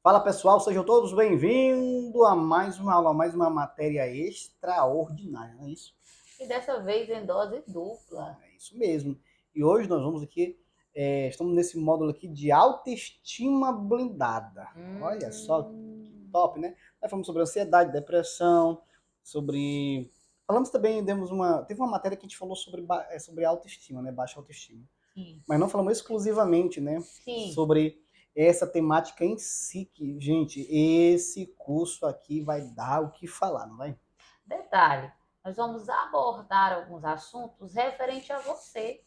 Fala pessoal, sejam todos bem-vindos a mais uma aula, mais uma matéria extraordinária, não é isso? E dessa vez em dose dupla. É isso mesmo. E hoje nós vamos aqui, estamos nesse módulo aqui de autoestima blindada. Olha só que Hum, top, né? Nós falamos sobre ansiedade, depressão, sobre... Falamos também, teve uma matéria que a gente falou sobre autoestima, né? Baixa autoestima. sim, Mas não falamos exclusivamente, né, sim. sobre essa temática em si, que, gente, esse curso aqui vai dar o que falar, não vai? Detalhe, nós vamos abordar alguns assuntos referente a você.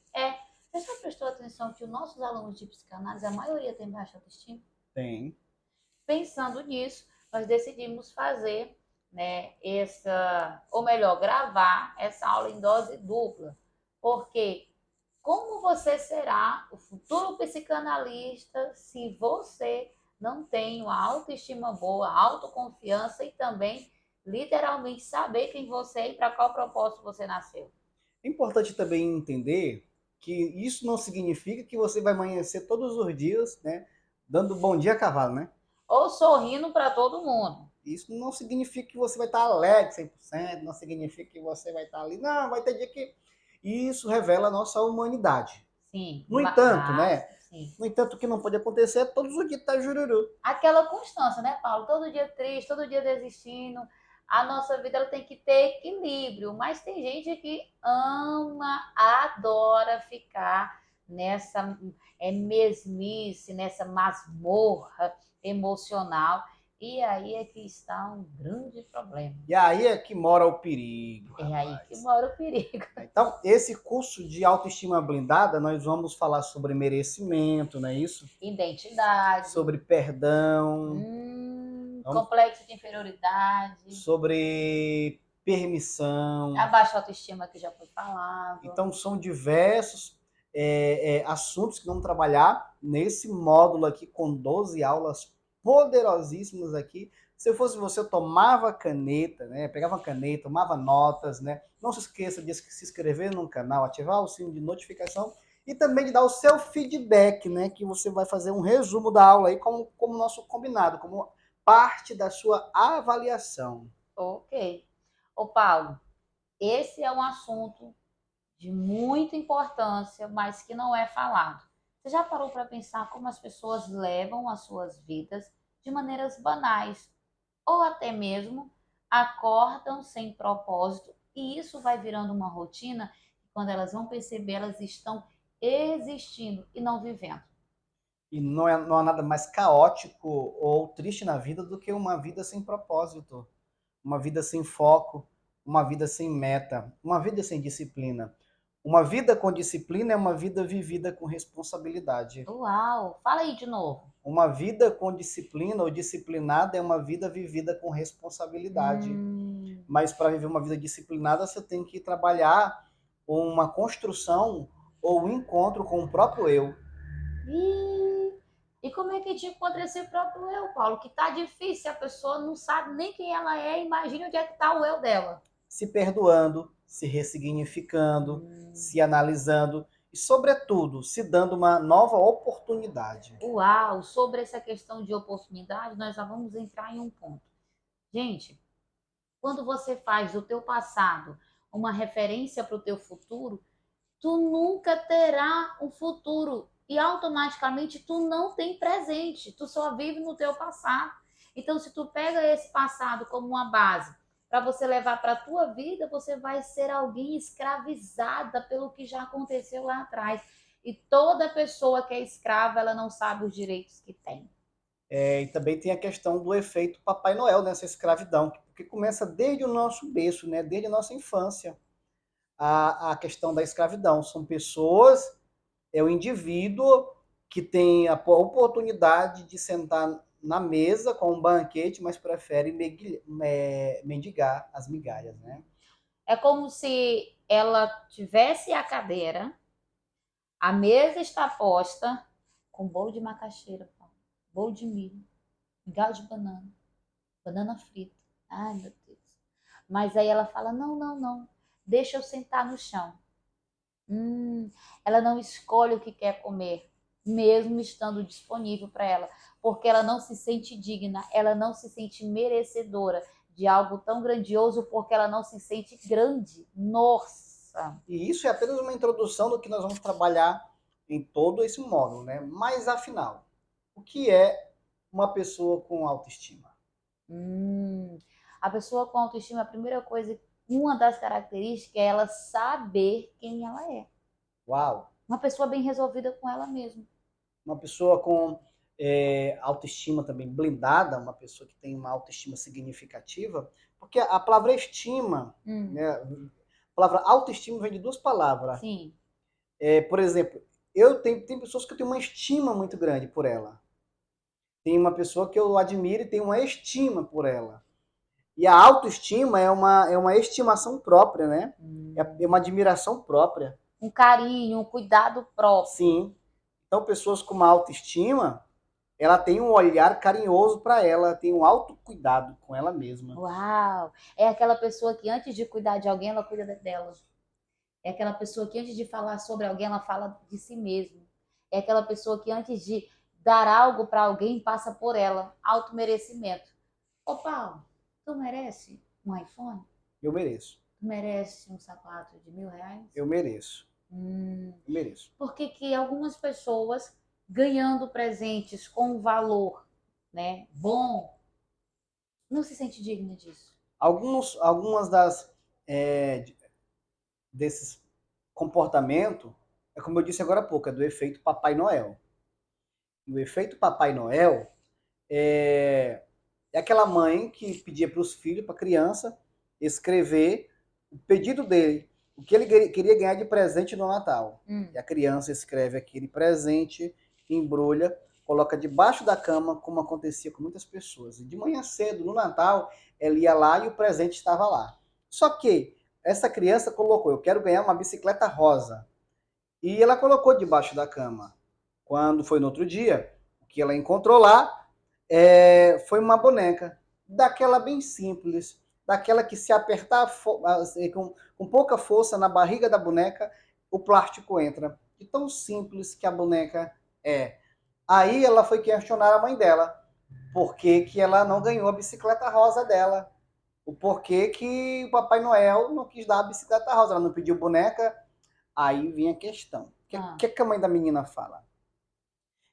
Você já prestou atenção que os nossos alunos de psicanálise, a maioria tem baixa autoestima? Tem. Pensando nisso, nós decidimos fazer, né, ou melhor, gravar essa aula em dose dupla. Porque como você será o futuro psicanalista se você não tem uma autoestima boa, autoconfiança e também literalmente saber quem você é e para qual propósito você nasceu? É importante também entender que isso não significa que você vai amanhecer todos os dias, né, dando bom dia a cavalo, né? Ou sorrindo para todo mundo. Isso não significa que você vai estar alegre 100%, não significa que você vai estar ali, não, vai ter dia que... Isso revela a nossa humanidade. Sim, No entanto, né, sim. no entanto, o que não pode acontecer é todos os dias estar jururu. Aquela constância, né, Paulo? Todo dia triste, todo dia desistindo. A nossa vida ela tem que ter equilíbrio, mas tem gente que ama, adora ficar nessa mesmice, nessa masmorra emocional. E aí é que está um grande problema. E aí é que mora o perigo, É aí que rapaz. mora o perigo. Então, esse curso de autoestima blindada, nós vamos falar sobre merecimento, não é isso? Identidade, Sobre perdão, vamos complexo de inferioridade, sobre a permissão. baixa autoestima que já foi falado. Então, são diversos assuntos que vamos trabalhar nesse módulo aqui, com 12 aulas poderosíssimas aqui. Se eu fosse você, eu tomava caneta, né? Pegava uma caneta, tomava notas, né? Não se esqueça de se inscrever no canal, ativar o sino de notificação e também de dar o seu feedback, né? Que você vai fazer um resumo da aula aí, como nosso combinado, como parte da sua avaliação. Ok. Ô, Paulo, esse é um assunto de muita importância, mas que não é falado. Você já parou para pensar como as pessoas levam as suas vidas de maneiras banais, ou até mesmo acordam sem propósito, e isso vai virando uma rotina, e quando elas vão perceber, elas estão existindo e não vivendo. E não há nada mais caótico ou triste na vida do que uma vida sem propósito, uma vida sem foco, uma vida sem meta, uma vida sem disciplina. Uma vida com disciplina é uma vida vivida com responsabilidade. Uau! Fala aí de novo. Uma vida com disciplina ou disciplinada é uma vida vivida com responsabilidade. Hum. Mas para viver uma vida disciplinada, você tem que trabalhar uma construção ou um encontro com o próprio eu. E como é que te encontra esse próprio eu, Paulo? Que tá difícil, a pessoa não sabe nem quem ela é, imagine onde é que tá o eu dela. Se perdoando, se ressignificando, se analisando e, sobretudo, se dando uma nova oportunidade. Uau, sobre essa questão de oportunidade, nós já vamos entrar em um ponto. Gente, quando você faz do teu passado uma referência para o teu futuro, tu nunca terá um futuro e automaticamente tu não tem presente, tu só vive no teu passado. Então, se tu pega esse passado como uma base para você levar para a tua vida, você vai ser alguém escravizada pelo que já aconteceu lá atrás. E toda pessoa que é escrava, ela não sabe os direitos que tem. E também tem a questão do efeito Papai Noel nessa escravidão, que começa desde o nosso berço, né? Desde a nossa infância. A questão da escravidão. São pessoas, é o indivíduo que tem a oportunidade de sentar na mesa com um banquete, mas prefere mendigar as migalhas, né? É como se ela tivesse a cadeira, a mesa está posta com bolo de macaxeira, bolo de milho, migalha de banana, banana frita. Ai, meu Deus. Mas aí ela fala: não, não, não, deixa eu sentar no chão. Ela não escolhe o que quer comer. mesmo estando disponível para ela, porque ela não se sente digna, ela não se sente merecedora de algo tão grandioso, porque ela não se sente grande. Nossa! E isso é apenas uma introdução do que nós vamos trabalhar em todo esse módulo, né? Mas afinal, o que é uma pessoa com autoestima? A pessoa com autoestima, a primeira coisa, uma das características é ela saber quem ela é. Uau! Uma pessoa bem resolvida com ela mesma. Uma pessoa com autoestima também blindada, uma pessoa que tem uma autoestima significativa, porque a palavra estima, né? A palavra autoestima vem de duas palavras. Sim. Por exemplo, tem pessoas que eu tenho uma estima muito grande por ela. Tem uma pessoa que eu admiro e tenho uma estima por ela. E a autoestima é uma estimação própria, né? É uma admiração própria. Um carinho, um cuidado próprio. Sim. Então, pessoas com uma autoestima, ela tem um olhar carinhoso para ela, tem um autocuidado com ela mesma. Uau! É aquela pessoa que antes de cuidar de alguém, ela cuida dela. É aquela pessoa que antes de falar sobre alguém, ela fala de si mesma. É aquela pessoa que antes de dar algo para alguém, passa por ela. Automerecimento. Ô, Paulo, tu merece um iPhone? Eu mereço. Tu merece um sapato de R$ 1.000? Eu mereço. Hum, Eu mereço. por que que algumas pessoas ganhando presentes com valor, né, bom, não se sente digna disso? Algumas desses comportamentos, é como eu disse agora há pouco, é do efeito Papai Noel. E o efeito Papai Noel é aquela mãe que pedia para os filhos, para a criança, escrever o pedido dele, o que ele queria ganhar de presente no Natal. E a criança escreve aquele presente, embrulha, coloca debaixo da cama, como acontecia com muitas pessoas. E de manhã cedo, no Natal, ela ia lá e o presente estava lá. Só que essa criança colocou, eu quero ganhar uma bicicleta rosa. E ela colocou debaixo da cama. Quando foi no outro dia, o que ela encontrou lá foi uma boneca, daquela bem simples, daquela que se apertar com pouca força na barriga da boneca, o plástico entra. De tão simples que a boneca é. Aí ela foi questionar a mãe dela, por que que ela não ganhou a bicicleta rosa dela. O porquê que o Papai Noel não quis dar a bicicleta rosa, ela não pediu boneca. Aí vem a questão. O que a mãe da menina fala?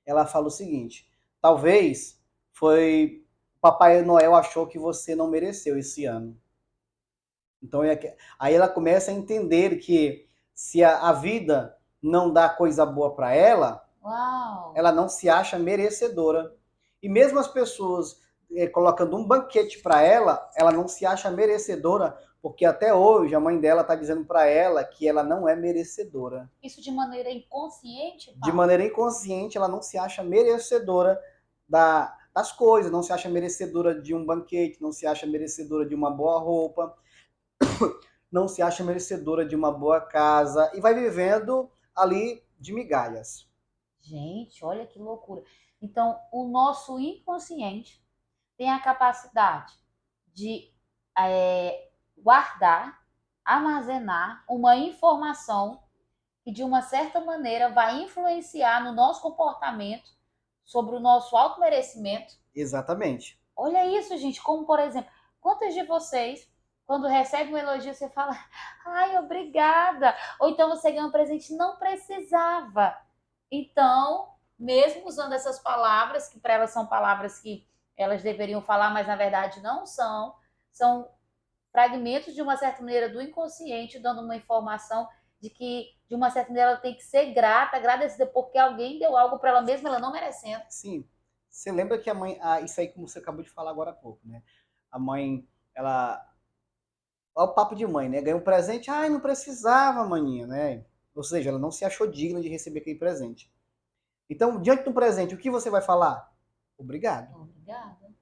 Ela fala o seguinte: talvez foi Papai Noel achou que você não mereceu esse ano. Então aí ela começa a entender que se a vida não dá coisa boa para ela, Uau! ela não se acha merecedora. E mesmo as pessoas colocando um banquete para ela, ela não se acha merecedora, porque até hoje a mãe dela está dizendo para ela que ela não é merecedora. Isso de maneira inconsciente, Paulo? De maneira inconsciente, ela não se acha merecedora das coisas, não se acha merecedora de um banquete, não se acha merecedora de uma boa roupa, não se acha merecedora de uma boa casa e vai vivendo ali de migalhas. Gente, olha que loucura. Então, o nosso inconsciente tem a capacidade de guardar, armazenar uma informação que, de uma certa maneira, vai influenciar no nosso comportamento sobre o nosso automerecimento. Exatamente. Olha isso, gente, como, por exemplo, quantas de vocês, quando recebe um elogio, você fala, ai, obrigada. Ou então você ganha um presente, não precisava. Então, mesmo usando essas palavras, que para elas são palavras que elas deveriam falar, mas na verdade não são, são fragmentos de uma certa maneira do inconsciente, dando uma informação de que, de uma certa maneira, ela tem que ser grata, agradecida, porque alguém deu algo para ela mesma, ela não merecendo. Sim. Você lembra que a mãe, isso aí como você acabou de falar agora há pouco, né? A mãe, ela, olha o papo de mãe, né? Ganhou um presente, ai, não precisava, maninha, né? Ou seja, ela não se achou digna de receber aquele presente. Então, diante do presente, o que você vai falar? Obrigado. Obrigada.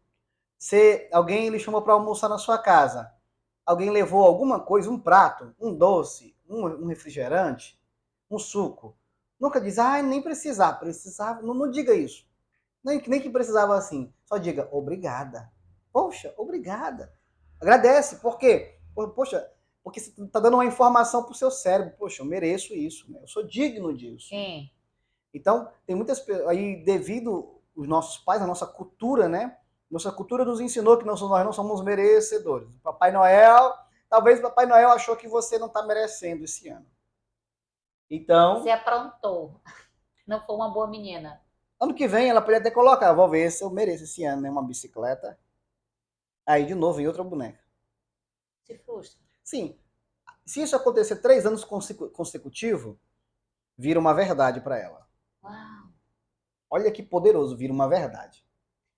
Se alguém lhe chamou para almoçar na sua casa, alguém levou alguma coisa, um prato, um doce, um refrigerante, um suco, nunca diz, ah, nem precisava, não diga isso. Nem que precisava assim. Só diga, obrigada. Poxa, obrigada. Agradece, por quê? Poxa, porque você está dando uma informação para o seu cérebro. Poxa, eu mereço isso, né? Eu sou digno disso. Sim. Então, tem muitas aí, devido os nossos pais, a nossa cultura, né? Nossa cultura nos ensinou que nós não somos merecedores. Papai Noel, talvez o Papai Noel achou que você não está merecendo esse ano. Você Então, aprontou. Não foi uma boa menina. ano que vem ela pode até colocar, vou ver se eu mereço esse ano, né? Uma bicicleta. Aí de novo em outra boneca. Se frustra. Sim, se isso acontecer 3 anos consecutivos, vira uma verdade para ela. Uau, Olha que poderoso, vira uma verdade.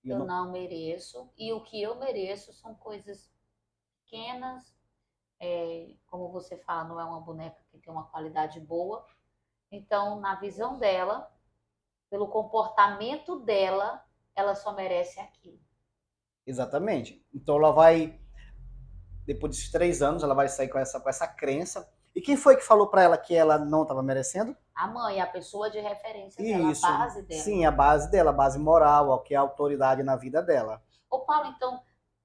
eu não mereço. E o que eu mereço são coisas pequenas. Como você fala, não é uma boneca que tem uma qualidade boa. Então, na visão dela, pelo comportamento dela, ela só merece aquilo. Exatamente. Então ela vai, depois desses 3 anos, ela vai sair com essa crença. E quem foi que falou para ela que ela não estava merecendo? A mãe, a pessoa de referência dela, a Isso. base dela. Sim, a base dela, a base moral, que é a autoridade na vida dela. Ô, Paulo, então,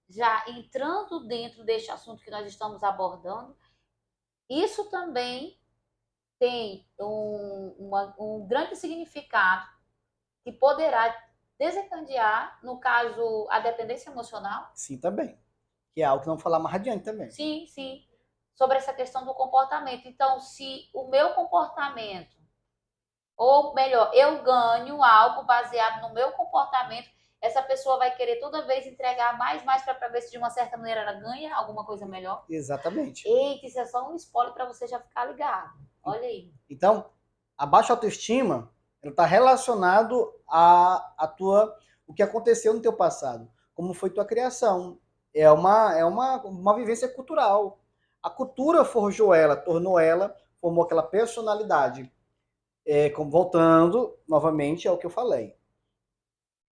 já entrando dentro deste assunto que nós estamos abordando, isso também tem um grande significado que poderá desencadear, no caso, a dependência emocional. Sim, também. Que é algo que não falar mais adiante também. Sim, sim. Sobre essa questão do comportamento. Então, se o meu comportamento, ou melhor, eu ganho algo baseado no meu comportamento, essa pessoa vai querer toda vez entregar mais para ver se de uma certa maneira ela ganha alguma coisa melhor. Exatamente. Eita, isso é só um spoiler para você já ficar ligado. Olha aí. Então, a baixa autoestima está relacionado o que aconteceu no teu passado, como foi tua criação. É uma vivência cultural. A cultura forjou ela, tornou ela, formou aquela personalidade. Voltando novamente ao que eu falei.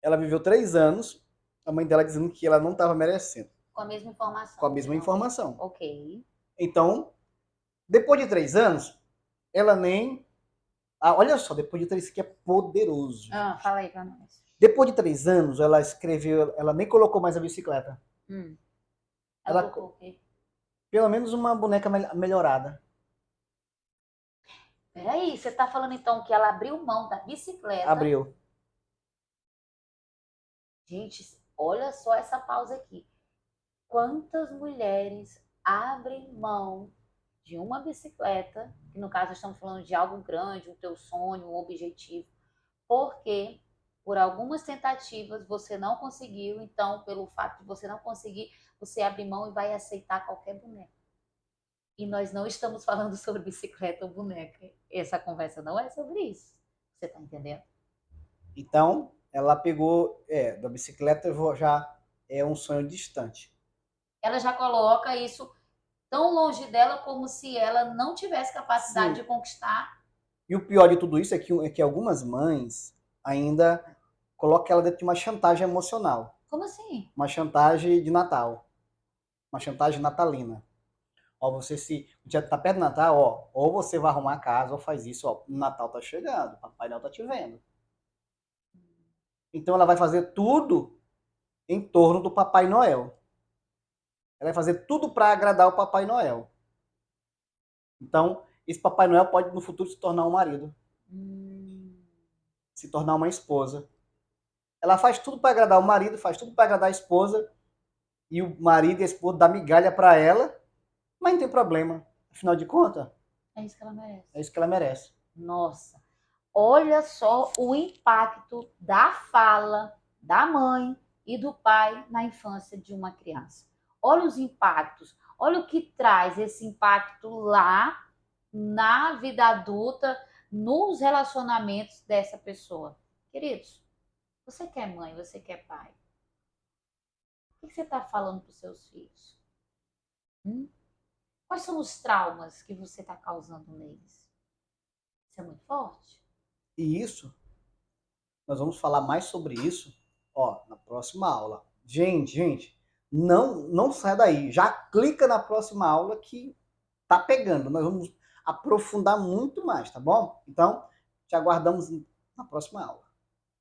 Ela viveu 3 anos, a mãe dela dizendo que ela não estava merecendo. Com a mesma informação. Com a mesma informação. Ok. Então, depois de 3 anos, ela nem. Olha só, depois de 3, isso aqui é poderoso. Fala aí pra nós. Depois de 3 anos, ela escreveu, ela nem colocou mais a bicicleta. Ela Ela, colocou o quê? pelo menos uma boneca melhorada. Peraí, você tá falando então que ela abriu mão da bicicleta? Abriu. Gente, olha só essa pausa aqui. Quantas mulheres abrem mão de uma bicicleta, que no caso estamos falando de algo grande, um teu sonho, um objetivo, porque por algumas tentativas você não conseguiu, então pelo fato de você não conseguir, você abre mão e vai aceitar qualquer boneca. E nós não estamos falando sobre bicicleta ou boneca. Essa conversa não é sobre isso. Você tá entendendo? Então, ela pegou, da bicicleta já é um sonho distante. Ela já coloca isso tão longe dela como se ela não tivesse capacidade Sim. de conquistar. E o pior de tudo isso é que algumas mães ainda colocam ela dentro de uma chantagem emocional. Como assim? Uma chantagem de Natal. Uma chantagem natalina. Ó, já tá perto do Natal, ó, ou você vai arrumar a casa, ou faz isso, ó, o Natal tá chegando, o Papai Noel tá te vendo. Então ela vai fazer tudo em torno do Papai Noel. Ela vai fazer tudo para agradar o Papai Noel. Então, esse Papai Noel pode no futuro se tornar um marido, se tornar uma esposa. Ela faz tudo para agradar o marido, faz tudo para agradar a esposa, e o marido e a esposa dão migalha para ela, mas não tem problema. Afinal de contas, É isso que ela merece. é isso que ela merece. Nossa, olha só o impacto da fala da mãe e do pai na infância de uma criança. Olha os impactos, olha o que traz esse impacto lá na vida adulta, nos relacionamentos dessa pessoa. Queridos, você quer mãe, você quer pai? O que você está falando para os seus filhos? Quais são os traumas que você está causando neles? Isso é muito forte. E isso, nós vamos falar mais sobre isso, ó, na próxima aula. Gente, não sai daí. Já clica na próxima aula que tá pegando. Nós vamos aprofundar muito mais, tá bom? Então, te aguardamos na próxima aula.